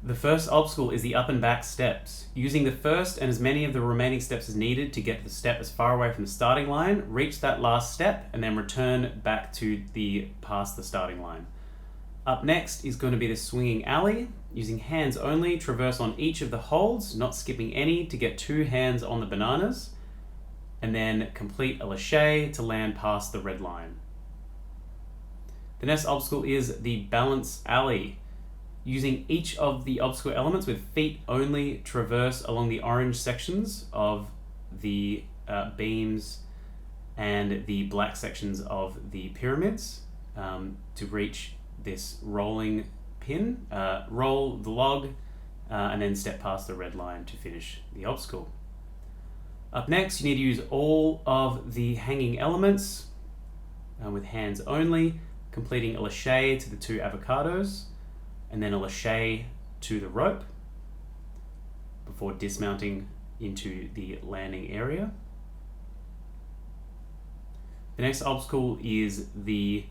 The first obstacle is the up and back steps. Using the first and as many of the remaining steps as needed to get the step as far away from the starting line, reach that last step, and then return back to past the starting line. Up next is going to be the swinging alley. Using hands only, traverse on each of the holds, not skipping any, to get 2 hands on the bananas, and then complete a lâché to land past the red line. The next obstacle is the balance alley. Using each of the obstacle elements with feet only, traverse along the orange sections of the beams and the black sections of the pyramids to reach this rolling pin. Roll the log and then step past the red line to finish the obstacle. Up next, you need to use all of the hanging elements with hands only, completing a lâché to the 2 avocados, and then a lâché to the rope before dismounting into the landing area. The next obstacle is the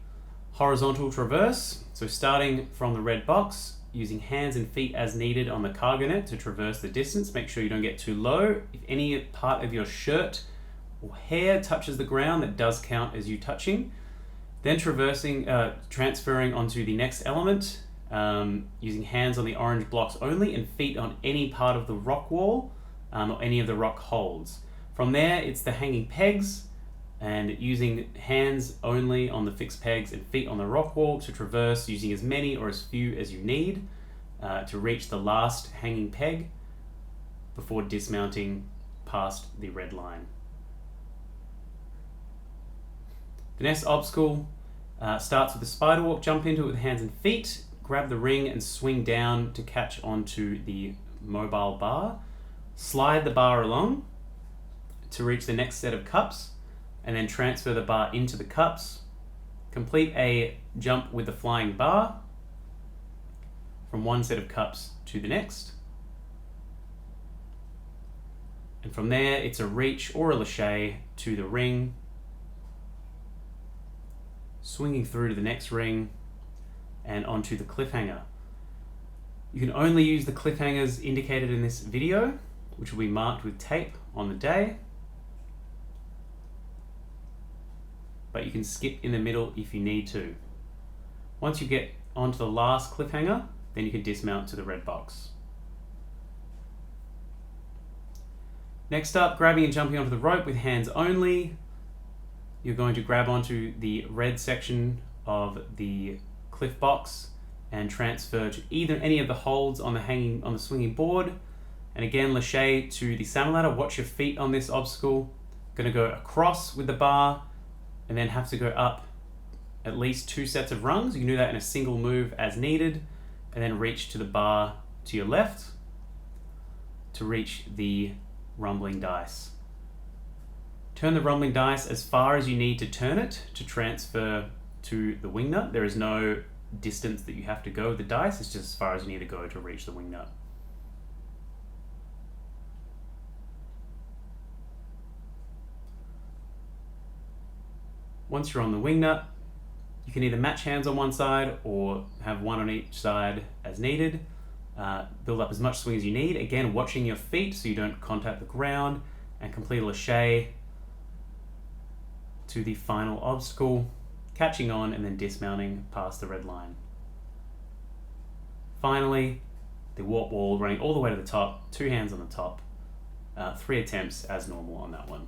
horizontal traverse. So starting from the red box, using hands and feet as needed on the cargo net to traverse the distance. Make sure you don't get too low. If any part of your shirt or hair touches the ground, that does count as you touching. Then transferring onto the next element, using hands on the orange blocks only and feet on any part of the rock wall or any of the rock holds. From there, it's the hanging pegs and using hands only on the fixed pegs and feet on the rock wall to traverse, using as many or as few as you need to reach the last hanging peg before dismounting past the red line. The next obstacle starts with the spider walk. Jump into it with hands and feet, grab the ring and swing down to catch onto the mobile bar. Slide the bar along to reach the next set of cups, and then transfer the bar into the cups. Complete a jump with the flying bar from one set of cups to the next. And from there, it's a reach or a lâché to the ring, swinging through to the next ring and onto the cliffhanger. You can only use the cliffhangers indicated in this video, which will be marked with tape on the day, but you can skip in the middle if you need to. Once you get onto the last cliffhanger, then you can dismount to the red box. Next up, grabbing and jumping onto the rope with hands only. You're going to grab onto the red section of the cliff box and transfer to either any of the holds on the swinging board. And again, lâché to the salmon ladder. Watch your feet on this obstacle. Going to go across with the bar and then have to go up at least 2 sets of rungs. You can do that in a single move as needed, and then reach to the bar to your left to reach the rumbling dice. Turn the rumbling dice as far as you need to turn it to transfer to the wing nut. There is no distance that you have to go with the dice, it's just as far as you need to go to reach the wing nut. Once you're on the wing nut, you can either match hands on one side or have one on each side as needed. Build up as much swing as you need. Again, watching your feet so you don't contact the ground, and complete a lâché to the final obstacle, catching on and then dismounting past the red line. Finally, the warp wall running all the way to the top, 2 hands on the top, 3 attempts as normal on that one.